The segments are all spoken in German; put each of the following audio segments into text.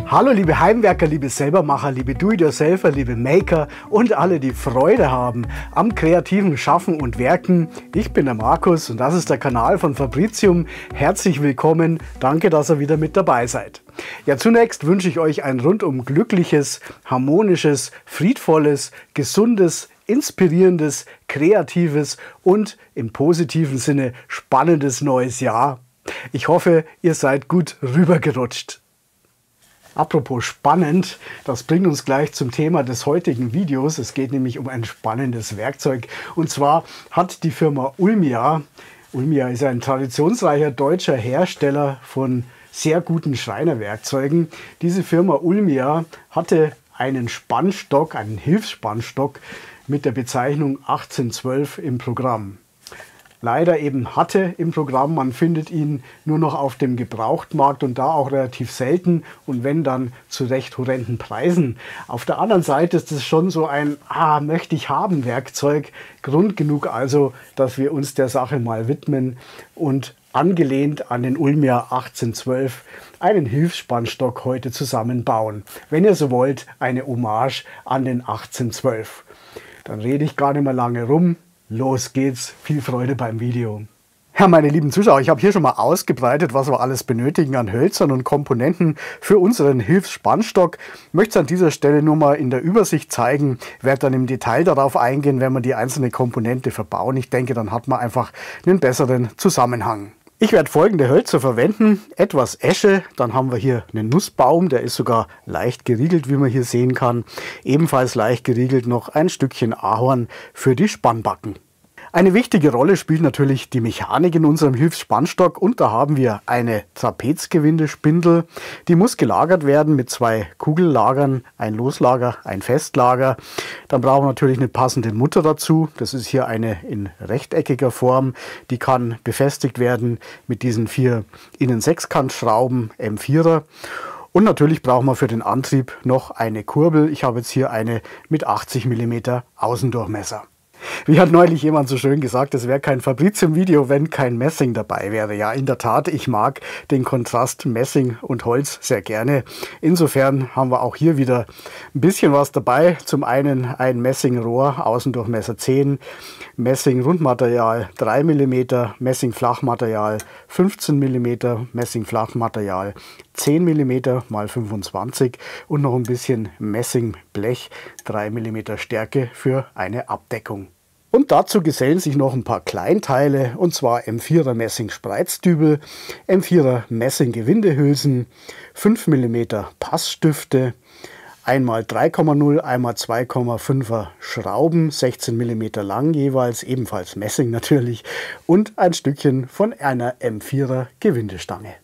Hallo liebe Heimwerker, liebe Selbermacher, liebe Do-it-yourselfer, liebe Maker und alle, die Freude haben am kreativen Schaffen und Werken. Ich bin der Markus und das ist der Kanal von Fabricium. Herzlich willkommen, danke, dass ihr wieder mit dabei seid. Ja, zunächst wünsche ich euch ein rundum glückliches, harmonisches, friedvolles, gesundes, inspirierendes, kreatives und im positiven Sinne spannendes neues Jahr. Ich hoffe, ihr seid gut rübergerutscht. Apropos spannend, das bringt uns gleich zum Thema des heutigen Videos. Es geht nämlich um ein spannendes Werkzeug. Und zwar hat die Firma Ulmia ist ein traditionsreicher deutscher Hersteller von sehr guten Schreinerwerkzeugen. Diese Firma Ulmia hatte einen Spannstock, einen Hilfsspannstock mit der Bezeichnung 1812 im Programm. Leider eben hatte im Programm, man findet ihn nur noch auf dem Gebrauchtmarkt und da auch relativ selten und wenn dann zu recht horrenden Preisen. Auf der anderen Seite ist es schon so ein möchte ich haben Werkzeug, Grund genug also, dass wir uns der Sache mal widmen und angelehnt an den Ulmia 1812 einen Hilfsspannstock heute zusammenbauen. Wenn ihr so wollt, eine Hommage an den 1812. Dann rede ich gar nicht mehr lange rum. Los geht's, viel Freude beim Video. Ja, meine lieben Zuschauer, ich habe hier schon mal ausgebreitet, was wir alles benötigen an Hölzern und Komponenten für unseren Hilfsspannstock. Ich möchte es an dieser Stelle nur mal in der Übersicht zeigen, werde dann im Detail darauf eingehen, wenn wir die einzelne Komponente verbauen. Ich denke, dann hat man einfach einen besseren Zusammenhang. Ich werde folgende Hölzer verwenden, etwas Esche, dann haben wir hier einen Nussbaum, der ist sogar leicht geriegelt, wie man hier sehen kann. Ebenfalls leicht geriegelt noch ein Stückchen Ahorn für die Spannbacken. Eine wichtige Rolle spielt natürlich die Mechanik in unserem Hilfsspannstock und da haben wir eine Trapezgewindespindel. Die muss gelagert werden mit zwei Kugellagern, ein Loslager, ein Festlager. Dann brauchen wir natürlich eine passende Mutter dazu. Das ist hier eine in rechteckiger Form. Die kann befestigt werden mit diesen 4 Innen-Sechskantschrauben M4er. Und natürlich brauchen wir für den Antrieb noch eine Kurbel. Ich habe jetzt hier eine mit 80 mm Außendurchmesser. Wie hat neulich jemand so schön gesagt, es wäre kein Fabricium-Video, wenn kein Messing dabei wäre. Ja, in der Tat, ich mag den Kontrast Messing und Holz sehr gerne. Insofern haben wir auch hier wieder ein bisschen was dabei. Zum einen ein Messingrohr, Außendurchmesser 10, Messing-Rundmaterial 3 mm, Messing-Flachmaterial 15 mm, Messing-Flachmaterial 10 mm mal 25 und noch ein bisschen Messingblech 3 mm Stärke für eine Abdeckung. Und dazu gesellen sich noch ein paar Kleinteile, und zwar M4er Messing Spreizdübel, M4er Messing Gewindehülsen, 5 mm Passstifte, einmal 3,0, einmal 2,5er Schrauben, 16 mm lang jeweils, ebenfalls Messing natürlich, und ein Stückchen von einer M4er Gewindestange.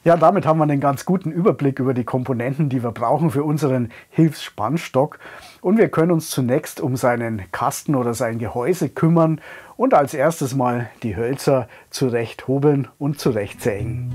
Ja, damit haben wir einen ganz guten Überblick über die Komponenten, die wir brauchen für unseren Hilfsspannstock. Und wir können uns zunächst um seinen Kasten oder sein Gehäuse kümmern und als erstes mal die Hölzer zurecht hobeln und zurechtsägen.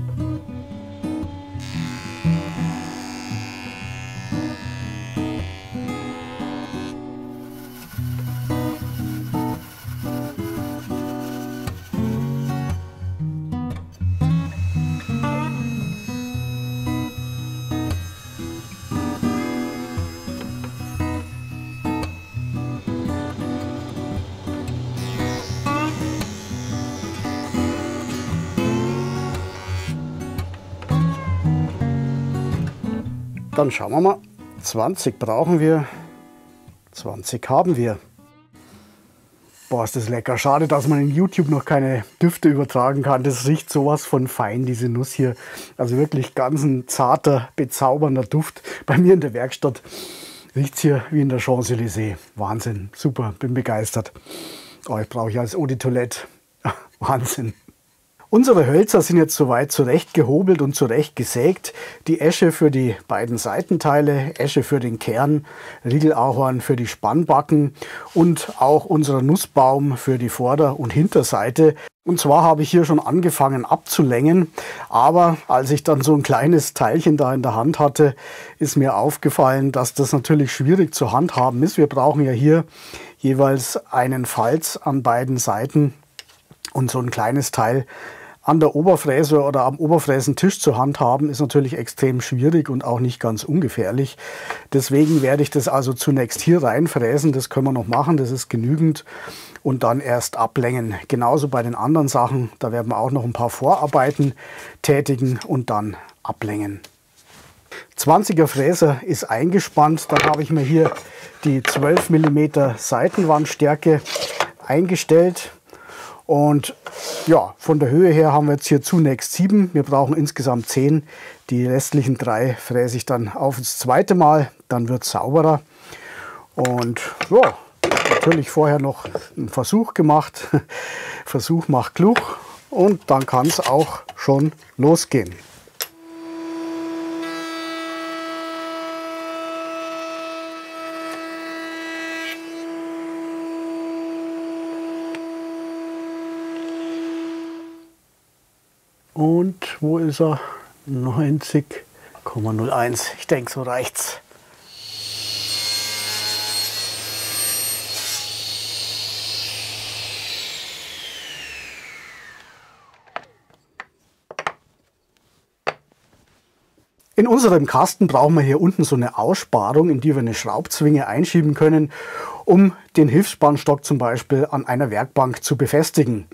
Dann schauen wir mal, 20 brauchen wir, 20 haben wir. Boah, ist das lecker. Schade, dass man in YouTube noch keine Düfte übertragen kann. Das riecht sowas von fein, diese Nuss hier. Also wirklich ganz ein zarter, bezaubernder Duft. Bei mir in der Werkstatt riecht es hier wie in der Champs-Élysées. Wahnsinn, super, bin begeistert. Oh, ich brauche ja als Eau de Toilette. Wahnsinn. Unsere Hölzer sind jetzt soweit zurecht gehobelt und zurecht gesägt. Die Esche für die beiden Seitenteile, Esche für den Kern, Riegelahorn für die Spannbacken und auch unser Nussbaum für die Vorder- und Hinterseite. Und zwar habe ich hier schon angefangen abzulängen, aber als ich dann so ein kleines Teilchen da in der Hand hatte, ist mir aufgefallen, dass das natürlich schwierig zu handhaben ist. Wir brauchen ja hier jeweils einen Falz an beiden Seiten und so ein kleines Teil an der Oberfräse oder am Oberfräsentisch zu handhaben, ist natürlich extrem schwierig und auch nicht ganz ungefährlich. Deswegen werde ich das also zunächst hier reinfräsen. Das können wir noch machen, das ist genügend. Und dann erst ablängen. Genauso bei den anderen Sachen, da werden wir auch noch ein paar Vorarbeiten tätigen und dann ablängen. 20er Fräser ist eingespannt. Dann habe ich mir hier die 12 mm Seitenwandstärke eingestellt. Und ja, von der Höhe her haben wir jetzt hier zunächst 7. Wir brauchen insgesamt 10. Die restlichen 3 fräse ich dann auf das zweite Mal. Dann wird es sauberer. Und ja, natürlich vorher noch einen Versuch gemacht. Versuch macht klug. Und dann kann es auch schon losgehen. Und wo ist er? 90,01. Ich denke, so reicht's. In unserem Kasten brauchen wir hier unten so eine Aussparung, in die wir eine Schraubzwinge einschieben können, um den Hilfsspannstock zum Beispiel an einer Werkbank zu befestigen.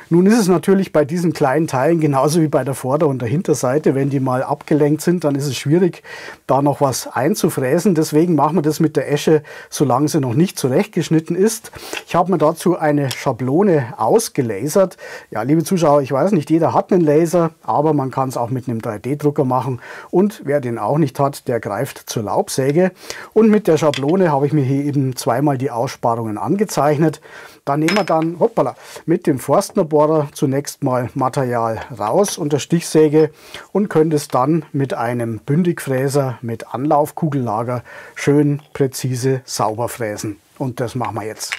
Nun ist es natürlich bei diesen kleinen Teilen genauso wie bei der Vorder- und der Hinterseite. Wenn die mal abgelenkt sind, dann ist es schwierig, da noch was einzufräsen. Deswegen machen wir das mit der Esche, solange sie noch nicht zurechtgeschnitten ist. Ich habe mir dazu eine Schablone ausgelasert. Ja, liebe Zuschauer, ich weiß nicht, jeder hat einen Laser, aber man kann es auch mit einem 3D-Drucker machen. Und wer den auch nicht hat, der greift zur Laubsäge. Und mit der Schablone habe ich mir hier eben zweimal die Aussparungen angezeichnet. Da nehmen wir dann hoppala, mit dem Forstnerbohrer zunächst mal Material raus und der Stichsäge und können es dann mit einem Bündigfräser mit Anlaufkugellager schön präzise sauber fräsen. Und das machen wir jetzt.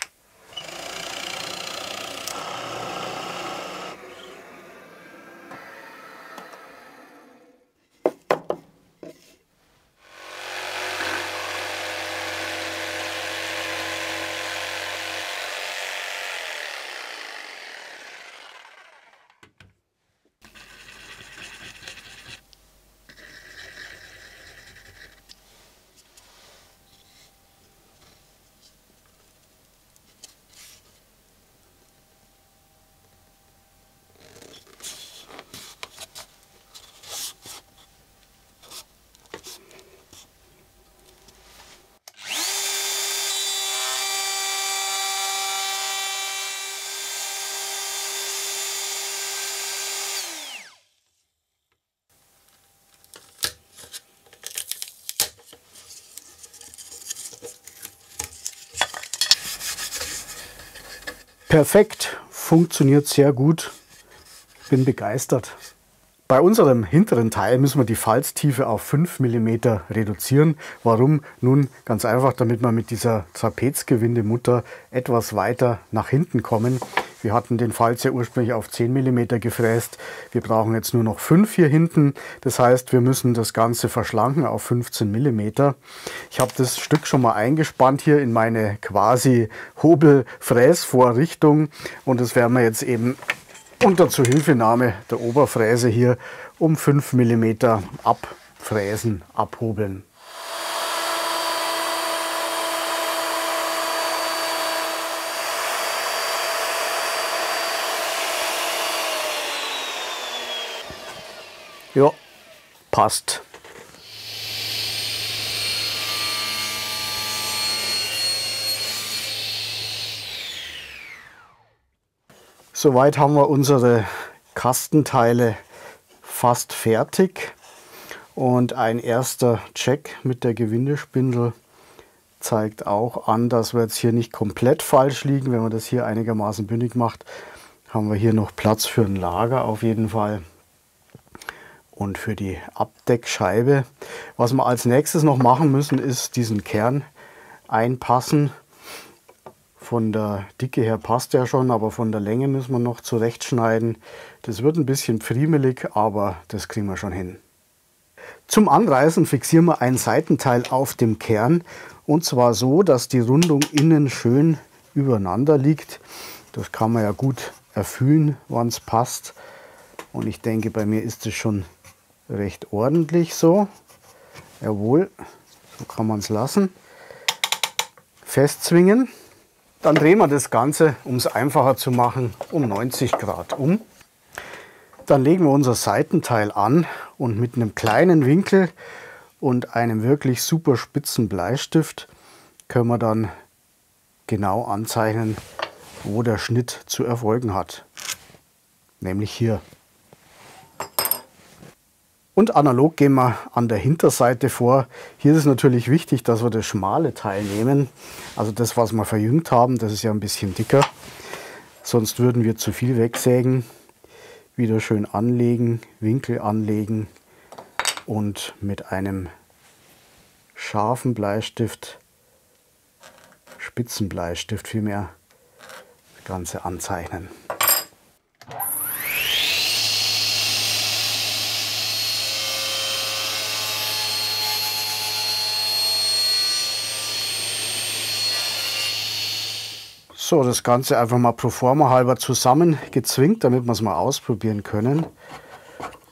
Perfekt, funktioniert sehr gut, bin begeistert. Bei unserem hinteren Teil müssen wir die Falztiefe auf 5 mm reduzieren. Warum? Nun ganz einfach, damit wir mit dieser Trapezgewindemutter etwas weiter nach hinten kommen. Wir hatten den Falz ja ursprünglich auf 10 mm gefräst. Wir brauchen jetzt nur noch 5 hier hinten. Das heißt, wir müssen das Ganze verschlanken auf 15 mm. Ich habe das Stück schon mal eingespannt hier in meine quasi Hobelfräsvorrichtung. Und das werden wir jetzt eben unter Zuhilfenahme der Oberfräse hier um 5 mm abfräsen, abhobeln. Ja, passt. Soweit haben wir unsere Kastenteile fast fertig und ein erster Check mit der Gewindespindel zeigt auch an, dass wir jetzt hier nicht komplett falsch liegen. Wenn man das hier einigermaßen bündig macht, haben wir hier noch Platz für ein Lager auf jeden Fall und für die Abdeckscheibe. Was wir als nächstes noch machen müssen, ist diesen Kern einpassen. Von der Dicke her passt er schon, aber von der Länge müssen wir noch zurechtschneiden. Das wird ein bisschen friemelig, aber das kriegen wir schon hin. Zum Anreißen fixieren wir ein Seitenteil auf dem Kern und zwar so, dass die Rundung innen schön übereinander liegt. Das kann man ja gut erfüllen, wann es passt. Und ich denke, bei mir ist es schon recht ordentlich so. Jawohl, so kann man es lassen. Festzwingen. Dann drehen wir das Ganze, um es einfacher zu machen, um 90 Grad um. Dann legen wir unser Seitenteil an und mit einem kleinen Winkel und einem wirklich super spitzen Bleistift können wir dann genau anzeichnen, wo der Schnitt zu erfolgen hat. Nämlich hier. Und analog gehen wir an der Hinterseite vor. Hier ist es natürlich wichtig, dass wir das schmale Teil nehmen. Also das, was wir verjüngt haben, das ist ja ein bisschen dicker. Sonst würden wir zu viel wegsägen. Wieder schön anlegen, Winkel anlegen und mit einem scharfen Bleistift, Spitzenbleistift vielmehr, das Ganze anzeichnen. So, das Ganze einfach mal pro forma halber zusammengezwingt, damit wir es mal ausprobieren können.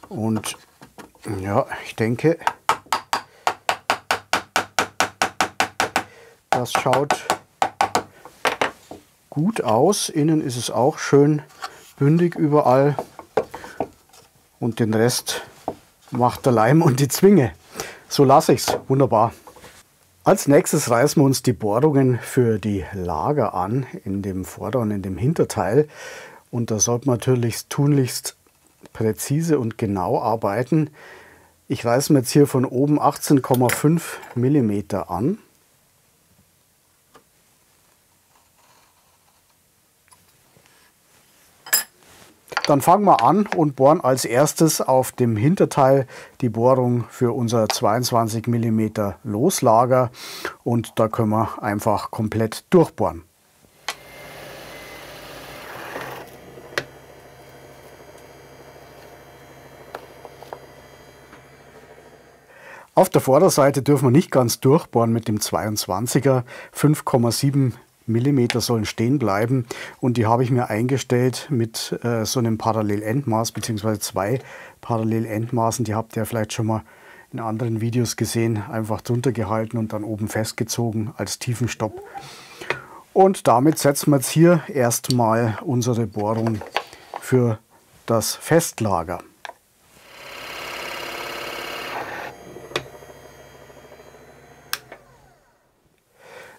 Und ja, ich denke, das schaut gut aus. Innen ist es auch schön bündig überall. Und den Rest macht der Leim und die Zwinge. So lasse ich es. Wunderbar. Als nächstes reißen wir uns die Bohrungen für die Lager an, in dem Vorder- und in dem Hinterteil. Und da sollte man natürlich tunlichst präzise und genau arbeiten. Ich reiße mir jetzt hier von oben 18,5 mm an. Dann fangen wir an und bohren als erstes auf dem Hinterteil die Bohrung für unser 22 mm Loslager und da können wir einfach komplett durchbohren. Auf der Vorderseite dürfen wir nicht ganz durchbohren mit dem 22er, 5,7 mm sollen stehen bleiben und die habe ich mir eingestellt mit so einem Parallelendmaß bzw. zwei Parallelendmaßen. Die habt ihr vielleicht schon mal in anderen Videos gesehen. Einfach drunter gehalten und dann oben festgezogen als Tiefenstopp. Und damit setzen wir jetzt hier erstmal unsere Bohrung für das Festlager.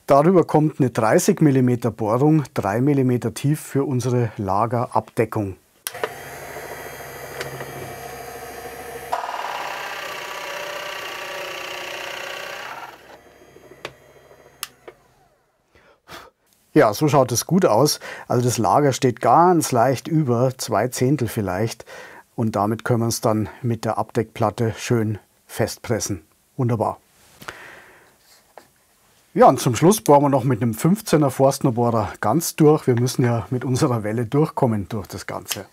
Darüber kommt eine 30 mm Bohrung, 3 mm tief für unsere Lagerabdeckung. Ja, so schaut es gut aus. Also das Lager steht ganz leicht über 2/10 vielleicht und damit können wir es dann mit der Abdeckplatte schön festpressen. Wunderbar. Ja, und zum Schluss bohren wir noch mit einem 15er Forstnerbohrer ganz durch. Wir müssen ja mit unserer Welle durchkommen durch das Ganze.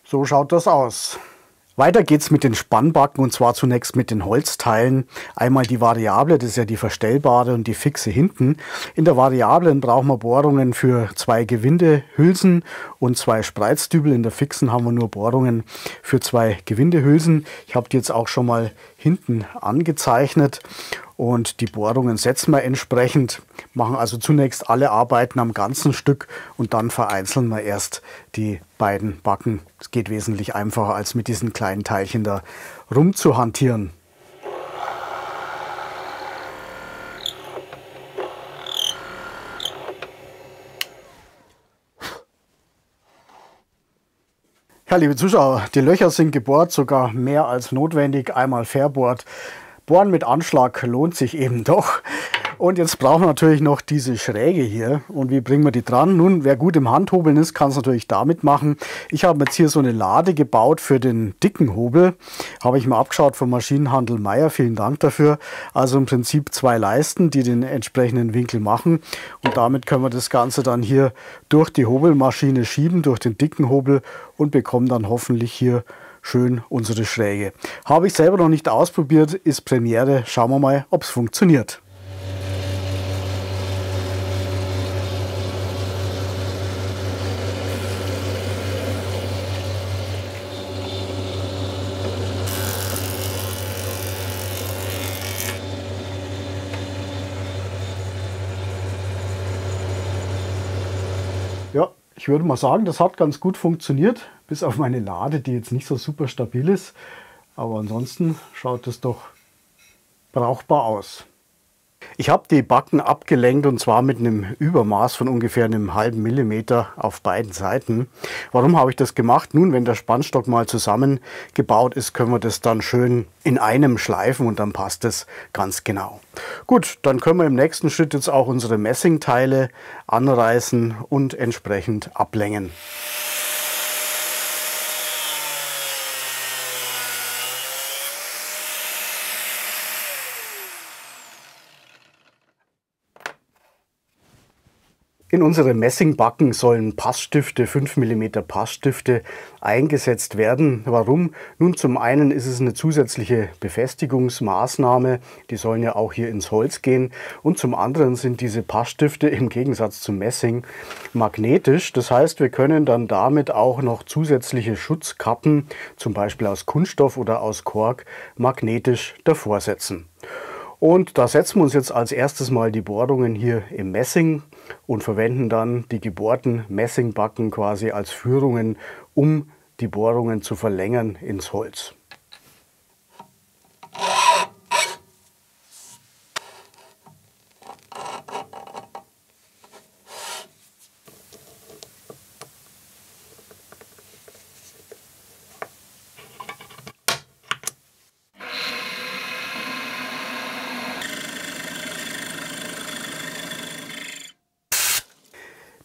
So schaut das aus. Weiter geht's mit den Spannbacken und zwar zunächst mit den Holzteilen. Einmal die Variable, das ist ja die verstellbare und die fixe hinten. In der Variablen brauchen wir Bohrungen für 2 Gewindehülsen und 2 Spreizdübel. In der fixen haben wir nur Bohrungen für 2 Gewindehülsen. Ich habe die jetzt auch schon mal hinten angezeichnet. Und die Bohrungen setzen wir entsprechend, machen also zunächst alle Arbeiten am ganzen Stück und dann vereinzeln wir erst die beiden Backen. Es geht wesentlich einfacher, als mit diesen kleinen Teilchen da rumzuhantieren. Ja, liebe Zuschauer, die Löcher sind gebohrt, sogar mehr als notwendig, einmal verbohrt. Bohren mit Anschlag lohnt sich eben doch. Und jetzt brauchen wir natürlich noch diese Schräge hier. Und wie bringen wir die dran? Nun, wer gut im Handhobeln ist, kann es natürlich damit machen. Ich habe jetzt hier so eine Lade gebaut für den dicken Hobel. Habe ich mir abgeschaut vom Maschinenhandel Meier. Vielen Dank dafür. Also im Prinzip 2 Leisten, die den entsprechenden Winkel machen. Und damit können wir das Ganze dann hier durch die Hobelmaschine schieben, durch den dicken Hobel und bekommen dann hoffentlich hier schön unsere Schräge. Habe ich selber noch nicht ausprobiert, ist Premiere. Schauen wir mal, ob es funktioniert. Ich würde mal sagen, das hat ganz gut funktioniert, bis auf meine Lade, die jetzt nicht so super stabil ist. Aber ansonsten schaut es doch brauchbar aus. Ich habe die Backen abgelenkt und zwar mit einem Übermaß von ungefähr einem halben Millimeter auf beiden Seiten. Warum habe ich das gemacht? Nun, wenn der Spannstock mal zusammengebaut ist, können wir das dann schön in einem schleifen und dann passt es ganz genau. Gut, dann können wir im nächsten Schritt jetzt auch unsere Messingteile anreißen und entsprechend ablängen. In unsere Messingbacken sollen Passstifte, 5 mm Passstifte eingesetzt werden. Warum? Nun, zum einen ist es eine zusätzliche Befestigungsmaßnahme, die sollen ja auch hier ins Holz gehen. Und zum anderen sind diese Passstifte im Gegensatz zum Messing magnetisch. Das heißt, wir können dann damit auch noch zusätzliche Schutzkappen, zum Beispiel aus Kunststoff oder aus Kork, magnetisch davor setzen. Und da setzen wir uns jetzt als erstes mal die Bohrungen hier im Messing und verwenden dann die gebohrten Messingbacken quasi als Führungen, um die Bohrungen zu verlängern ins Holz.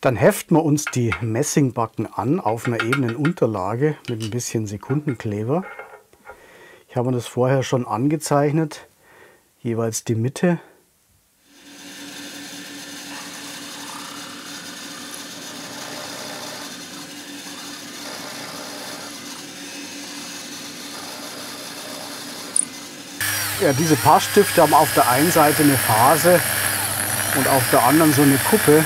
Dann heften wir uns die Messingbacken an auf einer ebenen Unterlage mit ein bisschen Sekundenkleber. Ich habe das vorher schon angezeichnet, jeweils die Mitte. Ja, diese Passstifte haben auf der einen Seite eine Phase und auf der anderen so eine Kuppe.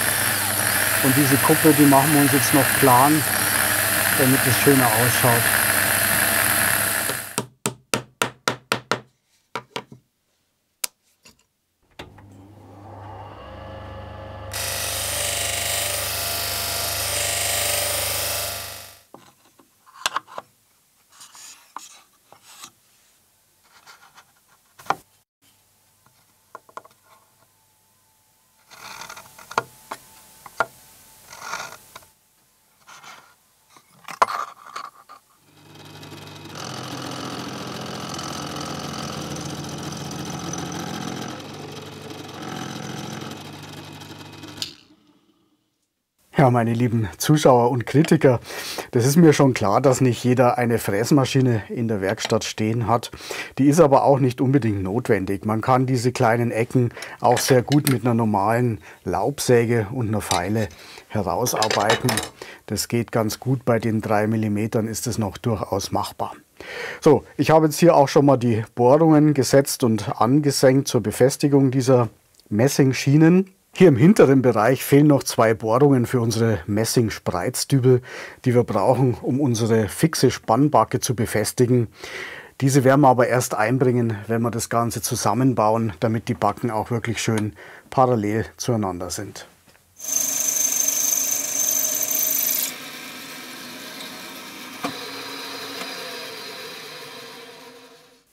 Und diese Kuppe, die machen wir uns jetzt noch plan, damit es schöner ausschaut. Ja, meine lieben Zuschauer und Kritiker, das ist mir schon klar, dass nicht jeder eine Fräsmaschine in der Werkstatt stehen hat. Die ist aber auch nicht unbedingt notwendig. Man kann diese kleinen Ecken auch sehr gut mit einer normalen Laubsäge und einer Feile herausarbeiten. Das geht ganz gut. Bei den 3 mm ist es noch durchaus machbar. So, ich habe jetzt hier auch schon mal die Bohrungen gesetzt und angesenkt zur Befestigung dieser Messingschienen. Hier im hinteren Bereich fehlen noch 2 Bohrungen für unsere Messing-Spreizdübel, die wir brauchen, um unsere fixe Spannbacke zu befestigen. Diese werden wir aber erst einbringen, wenn wir das Ganze zusammenbauen, damit die Backen auch wirklich schön parallel zueinander sind.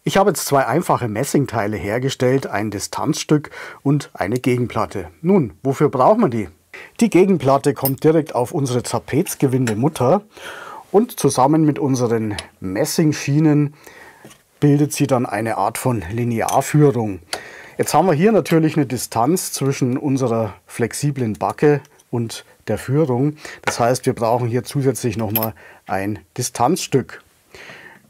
Ich habe jetzt 2 einfache Messingteile hergestellt, ein Distanzstück und eine Gegenplatte. Nun, wofür brauchen wir die? Die Gegenplatte kommt direkt auf unsere Trapezgewinde-Mutter und zusammen mit unseren Messingschienen bildet sie dann eine Art von Linearführung. Jetzt haben wir hier natürlich eine Distanz zwischen unserer flexiblen Backe und der Führung. Das heißt, wir brauchen hier zusätzlich nochmal ein Distanzstück.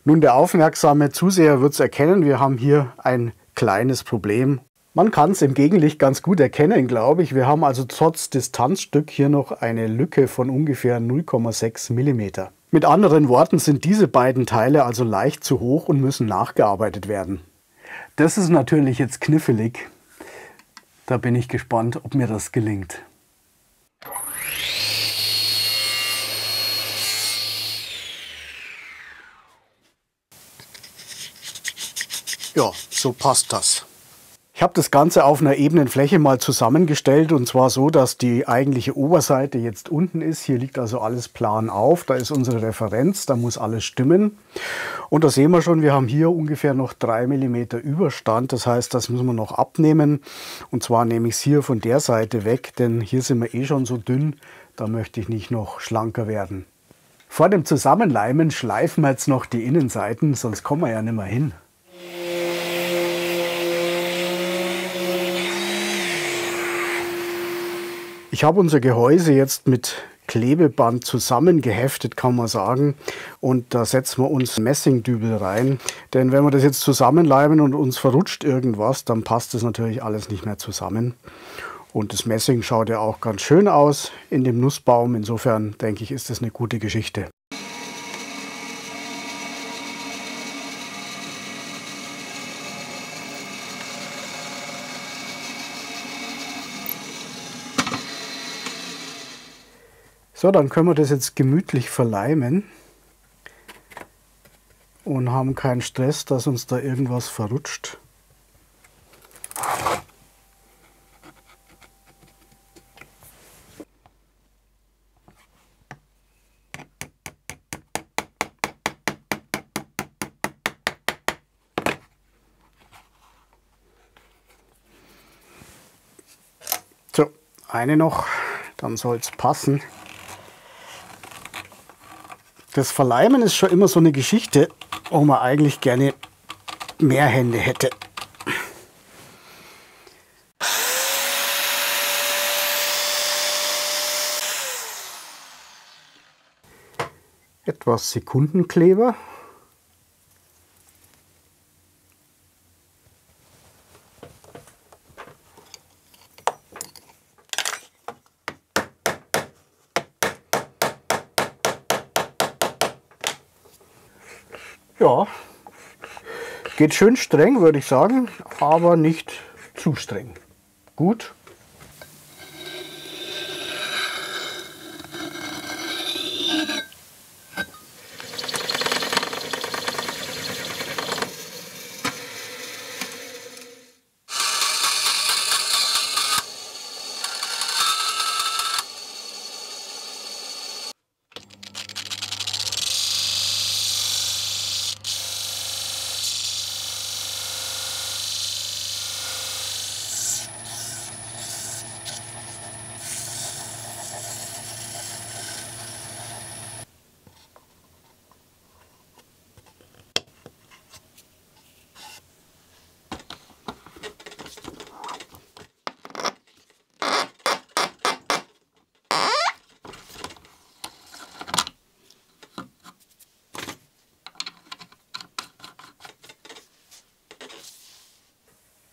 Nun, der aufmerksame Zuseher wird es erkennen, wir haben hier ein kleines Problem. Man kann es im Gegenlicht ganz gut erkennen, glaube ich. Wir haben also trotz Distanzstück hier noch eine Lücke von ungefähr 0,6 mm. Mit anderen Worten sind diese beiden Teile also leicht zu hoch und müssen nachgearbeitet werden. Das ist natürlich jetzt knifflig. Da bin ich gespannt, ob mir das gelingt. Ja, so passt das. Ich habe das Ganze auf einer ebenen Fläche mal zusammengestellt und zwar so, dass die eigentliche Oberseite jetzt unten ist. Hier liegt also alles plan auf, da ist unsere Referenz, da muss alles stimmen. Und da sehen wir schon, wir haben hier ungefähr noch 3 mm Überstand. Das heißt, das müssen wir noch abnehmen. Und zwar nehme ich es hier von der Seite weg, denn hier sind wir eh schon so dünn, da möchte ich nicht noch schlanker werden. Vor dem Zusammenleimen schleifen wir jetzt noch die Innenseiten, sonst kommen wir ja nicht mehr hin. Ich habe unser Gehäuse jetzt mit Klebeband zusammengeheftet, kann man sagen. Und da setzen wir uns Messingdübel rein. Denn wenn wir das jetzt zusammenleimen und uns verrutscht irgendwas, dann passt das natürlich alles nicht mehr zusammen. Und das Messing schaut ja auch ganz schön aus in dem Nussbaum. Insofern denke ich, ist das eine gute Geschichte. So, dann können wir das jetzt gemütlich verleimen und haben keinen Stress, dass uns da irgendwas verrutscht. So, eine noch, dann soll es passen. Das Verleimen ist schon immer so eine Geschichte, wo man eigentlich gerne mehr Hände hätte. Etwas Sekundenkleber. Ja, geht schön streng, würde ich sagen, aber nicht zu streng. Gut.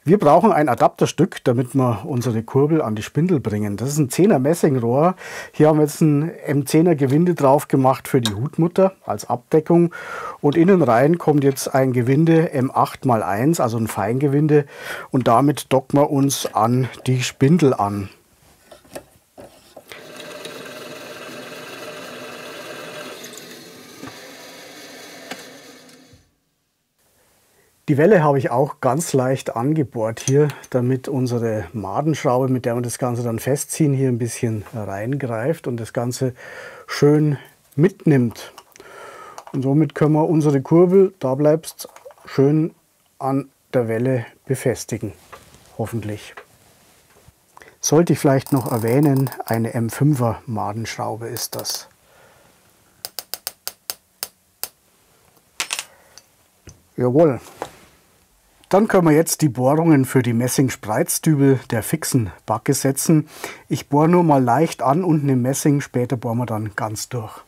Wir brauchen ein Adapterstück, damit wir unsere Kurbel an die Spindel bringen. Das ist ein 10er Messingrohr. Hier haben wir jetzt ein M10er Gewinde drauf gemacht für die Hutmutter als Abdeckung. Und innen rein kommt jetzt ein Gewinde M8x1, also ein Feingewinde. Und damit docken wir uns an die Spindel an. Die Welle habe ich auch ganz leicht angebohrt hier, damit unsere Madenschraube, mit der wir das Ganze dann festziehen, hier ein bisschen reingreift und das Ganze schön mitnimmt. Und somit können wir unsere Kurbel, da bleibst, schön an der Welle befestigen. Hoffentlich. Sollte ich vielleicht noch erwähnen, eine M5er Madenschraube ist das. Jawohl. Dann können wir jetzt die Bohrungen für die Messing-Spreizdübel der fixen Backe setzen. Ich bohre nur mal leicht an unten im Messing, später bohren wir dann ganz durch.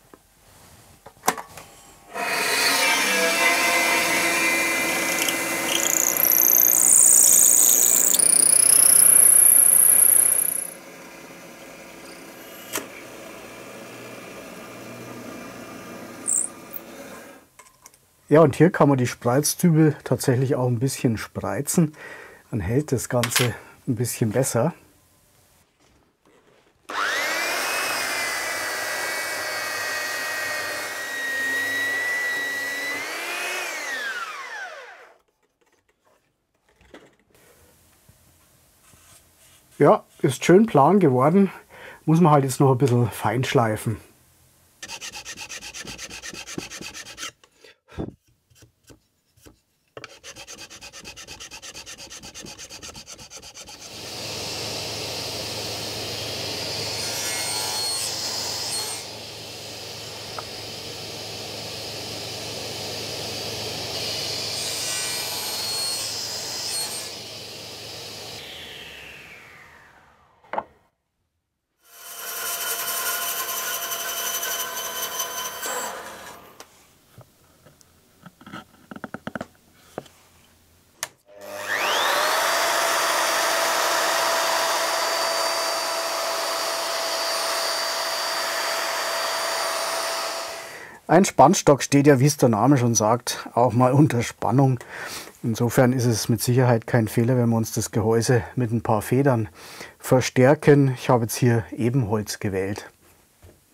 Ja, und hier kann man die Spreizdübel tatsächlich auch ein bisschen spreizen. Dann hält das Ganze ein bisschen besser. Ja, ist schön plan geworden. Muss man halt jetzt noch ein bisschen fein schleifen. Ein Spannstock steht ja, wie es der Name schon sagt, auch mal unter Spannung. Insofern ist es mit Sicherheit kein Fehler, wenn wir uns das Gehäuse mit ein paar Federn verstärken. Ich habe jetzt hier Ebenholz gewählt.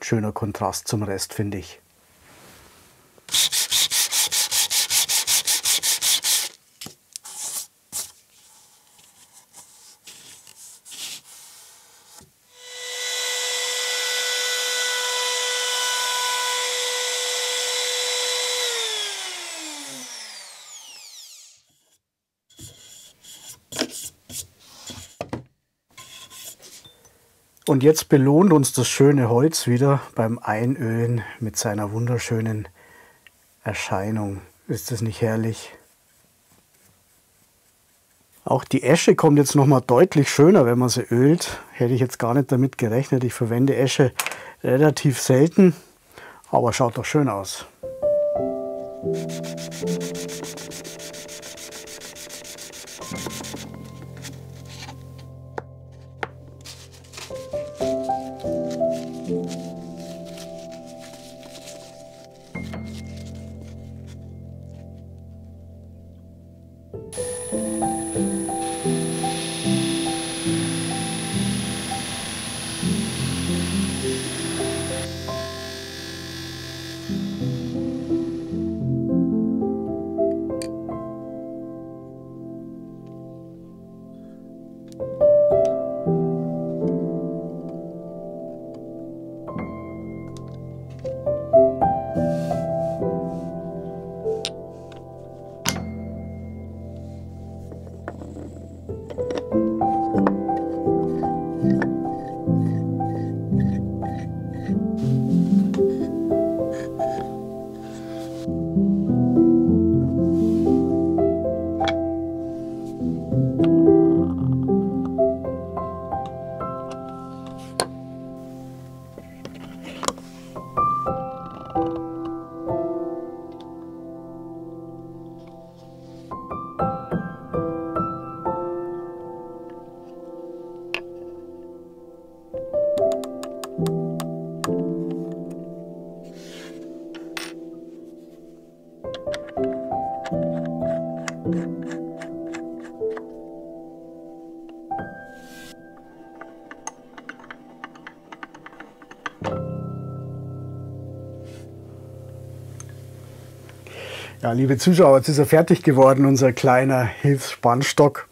Schöner Kontrast zum Rest, finde ich. Und jetzt belohnt uns das schöne Holz wieder beim Einölen mit seiner wunderschönen Erscheinung. Ist das nicht herrlich? Auch die Esche kommt jetzt noch mal deutlich schöner, wenn man sie ölt. Hätte ich jetzt gar nicht damit gerechnet. Ich verwende Esche relativ selten, aber schaut doch schön aus. Ja, liebe Zuschauer, jetzt ist er fertig geworden, unser kleiner Hilfsspannstock.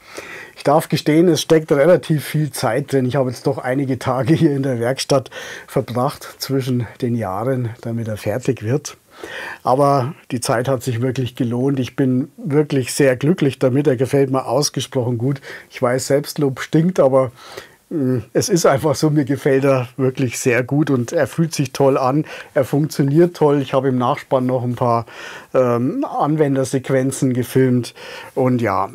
Ich darf gestehen, es steckt relativ viel Zeit drin. Ich habe jetzt doch einige Tage hier in der Werkstatt verbracht zwischen den Jahren, damit er fertig wird. Aber die Zeit hat sich wirklich gelohnt. Ich bin wirklich sehr glücklich damit. Er gefällt mir ausgesprochen gut. Ich weiß, Selbstlob stinkt, aber es ist einfach so, mir gefällt er wirklich sehr gut und er fühlt sich toll an, er funktioniert toll. Ich habe im Nachspann noch ein paar Anwendersequenzen gefilmt und ja,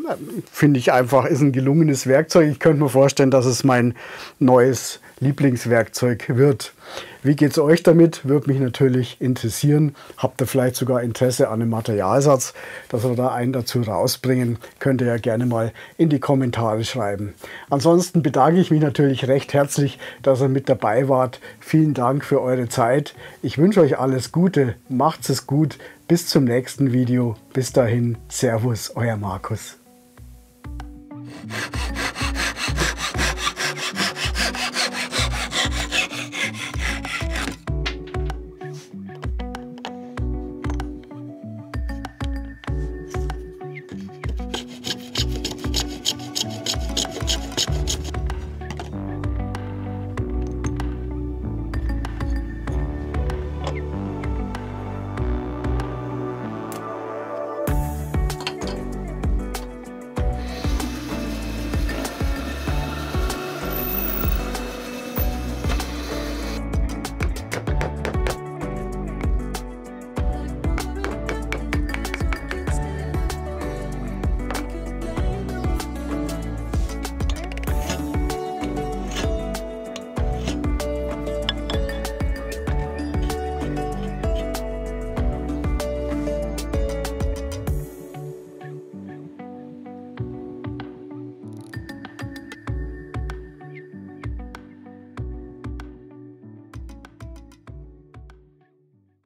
finde ich einfach, ist ein gelungenes Werkzeug. Ich könnte mir vorstellen, dass es mein neues Lieblingswerkzeug wird. Wie geht es euch damit? Würde mich natürlich interessieren. Habt ihr vielleicht sogar Interesse an einem Materialsatz, dass wir da einen dazu rausbringen? Könnt ihr ja gerne mal in die Kommentare schreiben. Ansonsten bedanke ich mich natürlich recht herzlich, dass ihr mit dabei wart. Vielen Dank für eure Zeit. Ich wünsche euch alles Gute. Macht's es gut. Bis zum nächsten Video. Bis dahin. Servus, euer Markus.